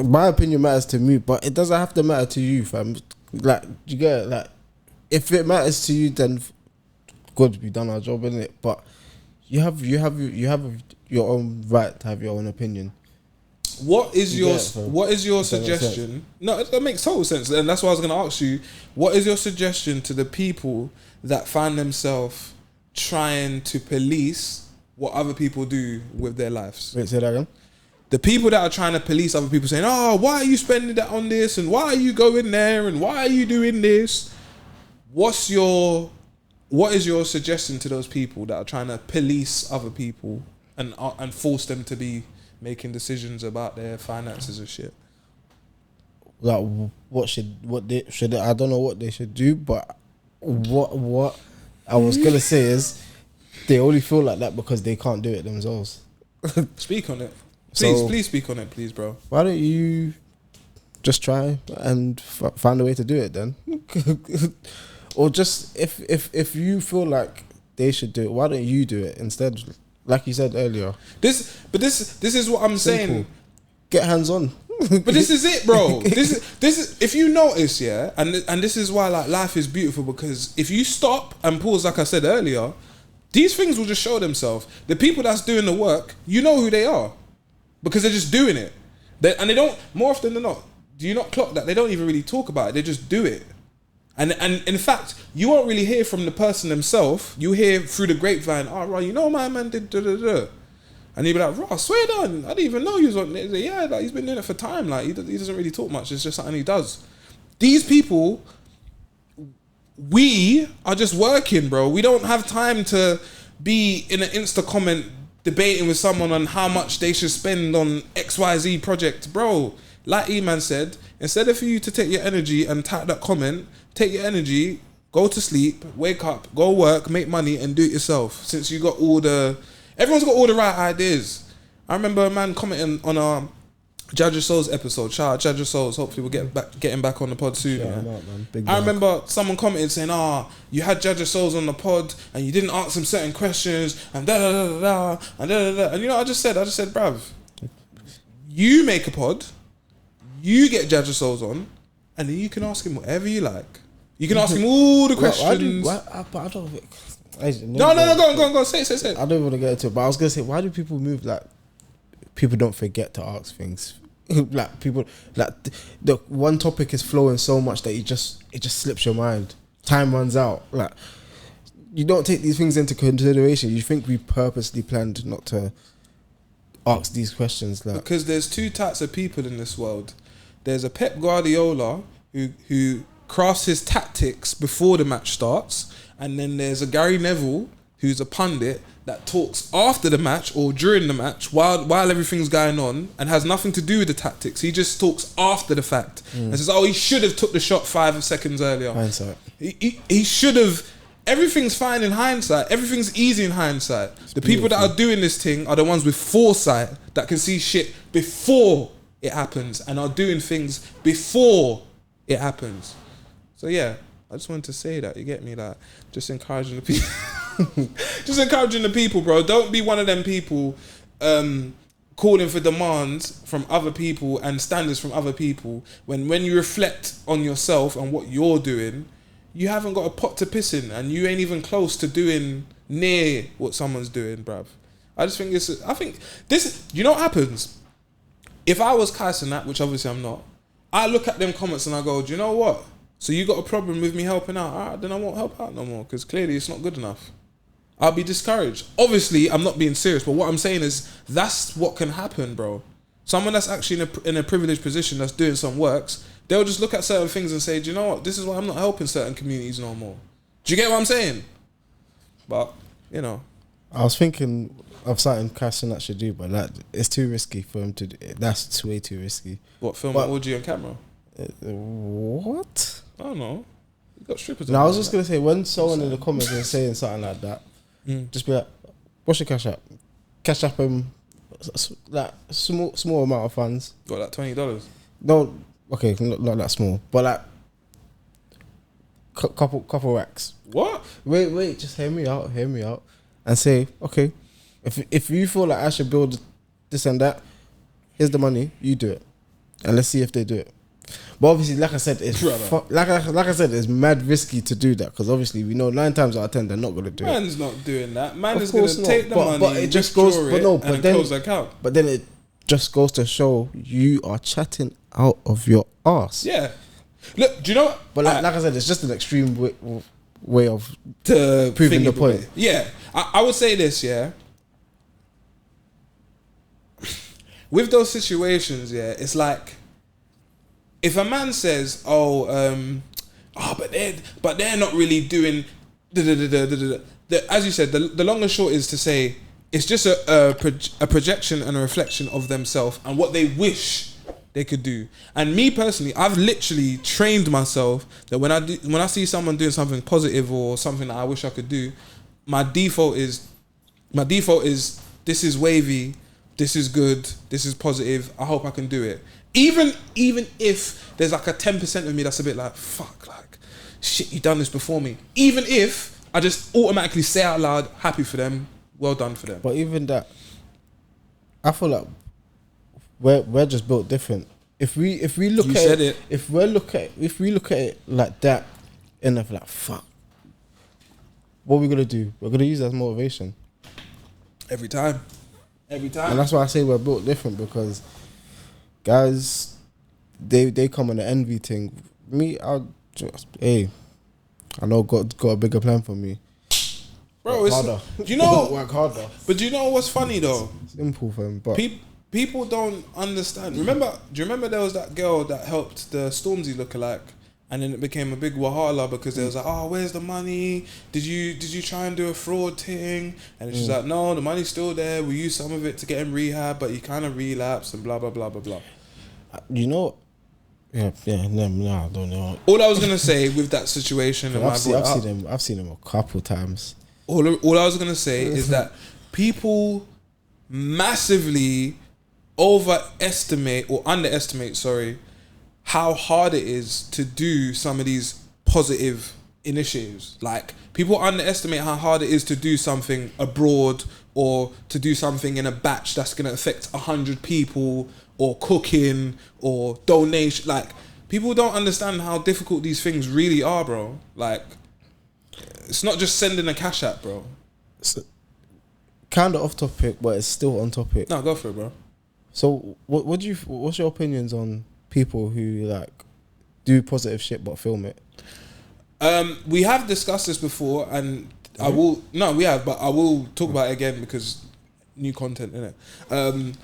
my opinion matters to me, but it doesn't have to matter to you, fam. Like, you get it? Like, if it matters to you, then good, we've done our job, innit? But you have your own right to have your own opinion. What is your suggestion? No, that makes total sense, and that's why I was going to ask you. What is your suggestion to the people that find themselves trying to police what other people do with their lives? Wait, say that again. The people that are trying to police other people, saying, why are you spending that on this, and why are you going there, and why are you doing this? What is your suggestion to those people that are trying to police other people and force them to be making decisions about their finances and shit? Like, I don't know what they should do, but what I was gonna say is they only feel like that because they can't do it themselves. Speak on it. Please speak on it, please, bro. Why don't you just try and find a way to do it then? Or just if you feel like they should do it, why don't you do it instead? Like you said earlier. This is what I'm saying. Get hands on. But this is it, bro. This is if you notice, yeah, and this is why, like, life is beautiful, because if you stop and pause, like I said earlier, these things will just show themselves. The people that's doing the work, you know who they are, because they're just doing it. And they don't, more often than not, do you not clock that? They don't even really talk about it. They just do it. And in fact, you won't really hear from the person themselves. You hear through the grapevine, you know my man did da-da-da. And you'll be like, swear down, I didn't even know he was on it. Yeah, like, he's been doing it for time. Like, he doesn't really talk much. It's just something he does. These people, we are just working, bro. We don't have time to be in an Insta comment debating with someone on how much they should spend on XYZ project. Bro, like Eman said, instead of for you to take your energy and type that comment, take your energy, go to sleep, wake up, go work, make money, and do it yourself. Since everyone's got all the right ideas. I remember a man commenting on our Judge Your Souls episode. Shout out Judge Your Souls. Hopefully we'll get him back on the pod soon. I remember someone commented saying, you had Judge Your Souls on the pod and you didn't ask him certain questions and da da da da and da da da. And you know what I just said, bruv, you make a pod, you get Judge Your Souls on, and then you can ask him whatever you like. You can ask him all the questions. But I don't. No, go on. Say it. I don't want to get into it, but I was gonna say, why do people move like? People don't forget to ask things. Like, people, like, the one topic is flowing so much that it just slips your mind. Time runs out. Like, you don't take these things into consideration. You think we purposely planned not to ask these questions, like, because there's two types of people in this world. There's a Pep Guardiola who crafts his tactics before the match starts, and then there's a Gary Neville who's a pundit that talks after the match or during the match while everything's going on and has nothing to do with the tactics. He just talks after the fact and says, he should have took the shot 5 seconds earlier. Hindsight. He should have. Everything's fine in hindsight. Everything's easy in hindsight. The people that are doing this thing are the ones with foresight that can see shit before it happens and are doing things before it happens. So yeah, I just wanted to say that. You get me? Like, just encouraging the people. Just encouraging the people, bro. Don't be one of them people calling for demands from other people and standards from other people when you reflect on yourself and what you're doing, you haven't got a pot to piss in, and you ain't even close to doing near what someone's doing, bruv. I just think you know what happens? If I was Kai Cenat, which obviously I'm not, I look at them comments and I go, do you know what? So you got a problem with me helping out? Alright, then I won't help out no more, because clearly it's not good enough. I'll be discouraged. Obviously, I'm not being serious, but what I'm saying is that's what can happen, bro. Someone that's actually in a privileged position that's doing some works, they'll just look at certain things and say, do you know what? This is why I'm not helping certain communities no more. Do you get what I'm saying? But, you know. I was thinking of something Kai Cenat should do, but that it's too risky for him to do. That's way too risky. What, film an orgy on camera? What? I don't know. You got strippers. No, I was just going to say, when someone in the comments is saying something like that, just be like, what's your cash app? Cash app like small amount of funds. What, like $20? No, okay, not that small, but like couple racks. What? Wait, just hear me out, and say, okay, if you feel like I should build this and that, here's the money, you do it, and let's see if they do it. But obviously, like I said, it's like I said, it's mad risky to do that, because obviously we know 9 times out of 10 they're not going to do it. Man's not doing that. Man Of is going course to not. take the money, But it just goes. But no, but and then close the account. But then it just goes to show you are chatting out of your ass. Yeah. Look, do you know what? But like I said, it's just an extreme way of To proving the think point. about it. Yeah. I would say this, yeah. With those situations, yeah, it's like, if a man says, but they're not really doing, as you said, the long and short is to say, it's just a projection and a reflection of themselves and what they wish they could do. And me personally, I've literally trained myself that when I see someone doing something positive or something that I wish I could do, my default is this is wavy, this is good, this is positive, I hope I can do it. Even if there's like a 10% of me that's a bit like, fuck, like, shit, you done this before me. Even if I just automatically say out loud, happy for them, well done for them. But even that, I feel like we're just built different. If we look You at said it, if we look at it like that, and if like, fuck, what are we gonna do? We're gonna use that as motivation. Every time. And that's why I say we're built different, because guys, they come on the envy thing. Me, I know God got a bigger plan for me. Bro, work harder. Do you know? Work harder. But do you know what's funny though? Simple for him, but People don't understand. Do you remember there was that girl that helped the Stormzy lookalike, and then it became a big wahala because they was like, oh, where's the money? Did you try and do a fraud thing? And she's like, no, the money's still there. We used some of it to get him rehab, but he kind of relapsed and blah blah blah blah blah. you know, no, I don't know. All I was gonna say with that situation, and I've seen him a couple times. all I was gonna say is that people massively underestimate how hard it is to do some of these positive initiatives. Like, people underestimate how hard it is to do something abroad or to do something in a batch that's going to affect 100 people, or cooking or donation. Like, people don't understand how difficult these things really are, bro. Like, it's not just sending a cash app, bro. Kind of off topic, but it's still on topic. No, go for it, bro. So what's your opinions on people who like do positive shit but film it? We have discussed this before, and I will talk about it again because new content, innit?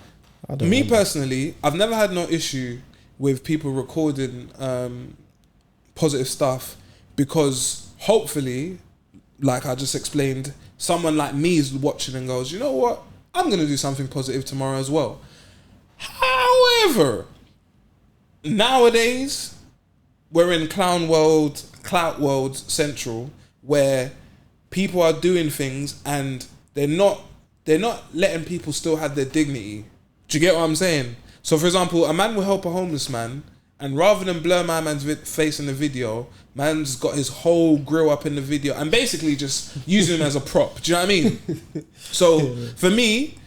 Me personally, I've never had no issue with people recording positive stuff, because hopefully, like I just explained, someone like me is watching and goes, you know what? I'm going to do something positive tomorrow as well. However, nowadays, we're in clout world central, where people are doing things and they're not letting people still have their dignity. Do you get what I'm saying? So, for example, a man will help a homeless man, and rather than blur my man's face in the video, man's got his whole grill up in the video and basically just using him as a prop. Do you know what I mean? So, for me,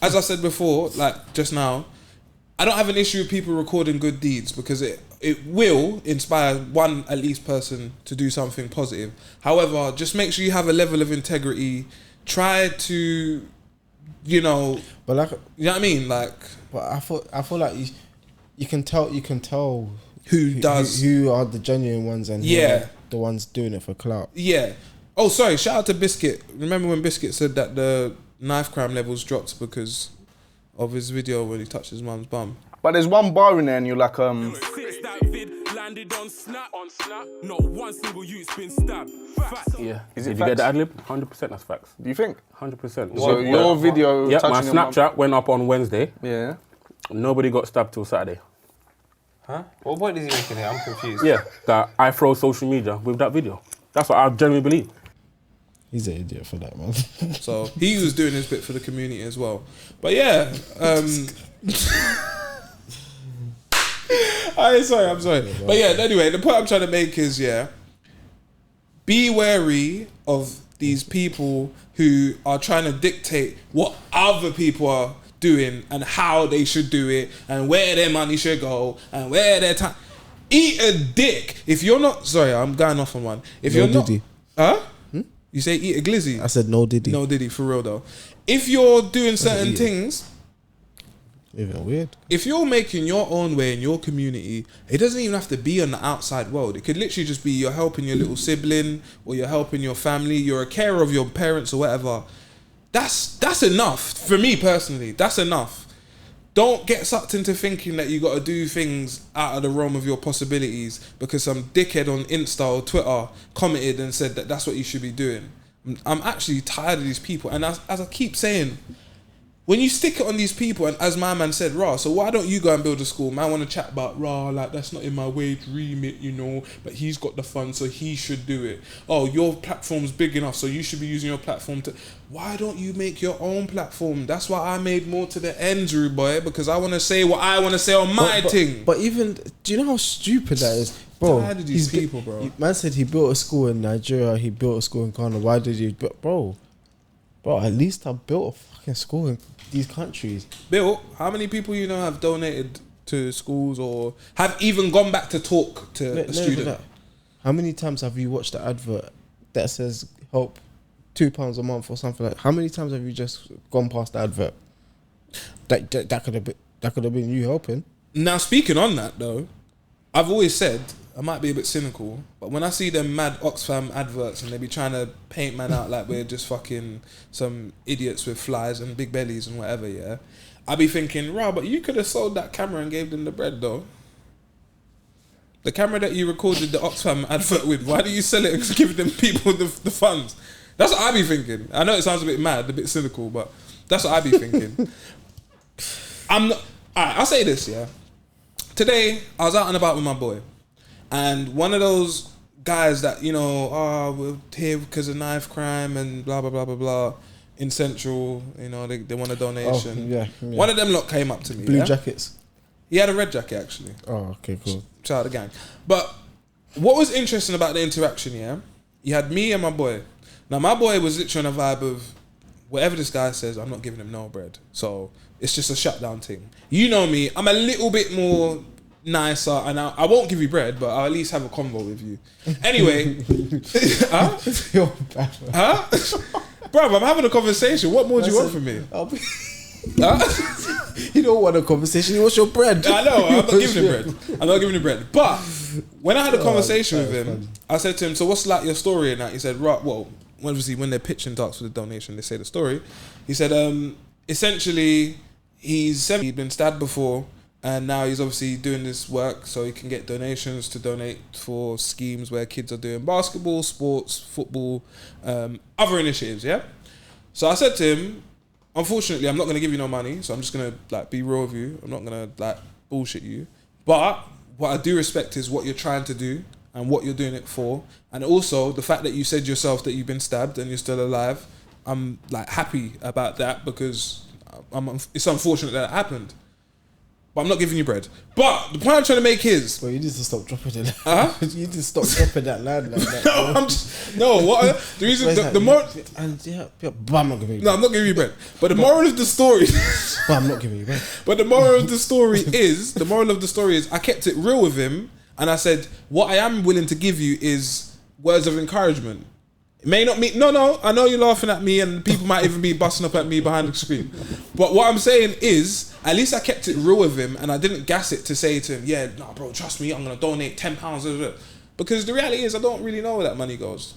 as I said before, like just now, I don't have an issue with people recording good deeds because it will inspire one at least person to do something positive. However, just make sure you have a level of integrity. Try to, But like, you know what I mean? Like, but I feel like you can tell who are the genuine ones and who are the ones doing it for clout. Yeah. Oh, sorry. Shout out to Biscuit. Remember when Biscuit said that the knife crime levels dropped because of his video when he touched his mum's bum? But there's one bar in there and you're like, landed on snap. Not one single youth's been stabbed. Facts. yeah. Is it Did you get facts? the ad lib? 100% that's facts. Do you think? 100%. So your video Yeah, my touching your mum- Snapchat went up on Wednesday. Yeah. Nobody got stabbed till Saturday. Huh? What point is he making here? I'm confused. Yeah, that I throw social media with that video. That's what I genuinely believe. He's an idiot for that, man. So he was doing his bit for the community as well. But yeah, I'm sorry. But yeah, anyway, the point I'm trying to make is, be wary of these people who are trying to dictate what other people are doing and how they should do it and where their money should go and where their time. Eat a dick. If you're not, sorry, I'm going off on one. If you're not, Diddy. You say eat a glizzy. I said no Diddy. No Diddy, for real though. If you're doing certain eat it. things, Even weird. if you're making your own way in your community, it doesn't even have to be on the outside world. It could literally just be you're helping your little sibling or you're helping your family, you're a carer of your parents or whatever. That's enough. For me personally, that's enough. Don't get sucked into thinking that you got to do things out of the realm of your possibilities because some dickhead on Insta or Twitter commented and said that that's what you should be doing. I'm actually tired of these people. And as I keep saying, when you stick it on these people, and as my man said, rah, so why don't you go and build a school? Man, want to chat about, rah, like that's not in my wage remit, but he's got the funds, so he should do it. Oh, your platform's big enough, so you should be using your platform to... Why don't you make your own platform? That's why I made more to the Endz, rude boy, because I want to say what I want to say on my thing. But even, do you know how stupid that is? Bro, Tired of these people, bro. Man said he built a school in Nigeria, he built a school in Ghana. Why did he... Bro, at least I built a fucking school in these countries. Bill, how many people you know have donated to schools or have even gone back to talk to a student? How many times have you watched the advert that says help £2 a month or something like? How many times have you just gone past the advert? That could have been you helping. Now, speaking on that though, I've always said, I might be a bit cynical, but when I see them mad Oxfam adverts and they be trying to paint man out like we're just fucking some idiots with flies and big bellies and whatever, I be thinking, rah, but you could have sold that camera and gave them the bread though. The camera that you recorded the Oxfam advert with, why do you sell it and give them people the funds? That's what I be thinking. I know it sounds a bit mad, a bit cynical, but that's what I be thinking. I'll say this, Today, I was out and about with my boy. And one of those guys that, we're here because of knife crime and blah, blah, blah, blah, blah. In Central, they want a donation. Yeah. One of them lot came up to me. Blue jackets. He had a red jacket, actually. Oh, okay, cool. Shout out the gang. But what was interesting about the interaction, you had me and my boy. Now, my boy was literally on a vibe of, whatever this guy says, I'm not giving him no bread. So, it's just a shutdown thing. You know me, I'm a little bit more nicer, and I won't give you bread, but I'll at least have a convo with you. Anyway, Bro, I'm having a conversation. What more do you want from me? You don't want a conversation. You want your bread. I know. I'm not giving him bread. But when I had a conversation with him, funny. I said to him, "So what's like your story?" And that he said, "Right, well, obviously when they're pitching darts for the donation, they say the story." He said, essentially, he's been stabbed before. And now he's obviously doing this work so he can get donations to donate for schemes where kids are doing basketball, sports, football, other initiatives, So I said to him, unfortunately, I'm not going to give you no money, so I'm just going to be real with you. I'm not going to bullshit you. But what I do respect is what you're trying to do and what you're doing it for. And also the fact that you said yourself that you've been stabbed and you're still alive. I'm happy about that because it's unfortunate that it happened. but I'm not giving you bread. But the point I'm trying to make is, Well, you need to stop dropping it. Huh? You need to stop dropping that line like that. no, I'm just no. What the reason? The more. And yeah, but I'm not giving you. No, I'm not giving you bread. But the moral of the story. But I'm not giving you bread. But the moral of the story is, I kept it real with him, and I said, what I am willing to give you is words of encouragement. It may not mean, no, I know you're laughing at me, and people might even be busting up at me behind the screen. But what I'm saying is, at least I kept it real with him, and I didn't gas it to say to him, yeah, no, bro, trust me, I'm going to donate £10. Blah, blah, blah. Because the reality is, I don't really know where that money goes.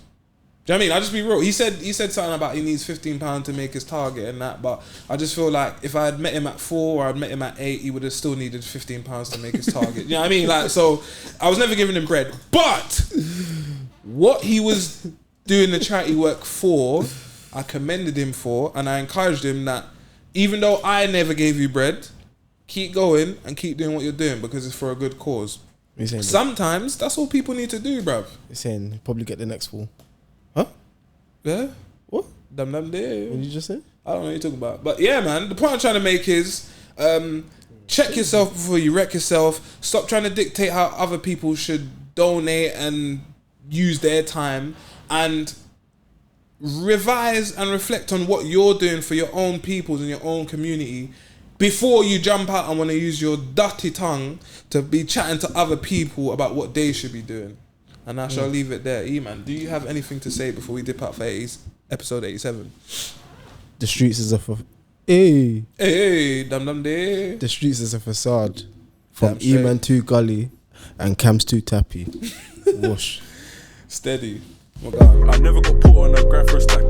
Do you know what I mean? I'll just be real. He said something about he needs £15 to make his target and that, but I just feel like if I had met him at 4 or I'd met him at 8, he would have still needed £15 to make his target. You know what I mean? Like, so I was never giving him bread. But what he was doing the charity work for, I commended him for, and I encouraged him that even though I never gave you bread, keep going and keep doing what you're doing because it's for a good cause. Sometimes that's all people need to do, bruv. You're saying probably get the next fall. Yeah? What? Damn there. What did you just say? I don't know what you're talking about. But yeah, man, the point I'm trying to make is check yourself before you wreck yourself. Stop trying to dictate how other people should donate and use their time, and revise and reflect on what you're doing for your own peoples and your own community before you jump out and want to use your dirty tongue to be chatting to other people about what they should be doing. And I shall leave it there. Eman, do you have anything to say before we dip out for episode 87? The streets is a Hey, dum day. The streets is a facade. From Damn straight. Eman to Gully and Cam's to Tappy. Whoosh. Steady. Oh God. I never got put on a grind for a stack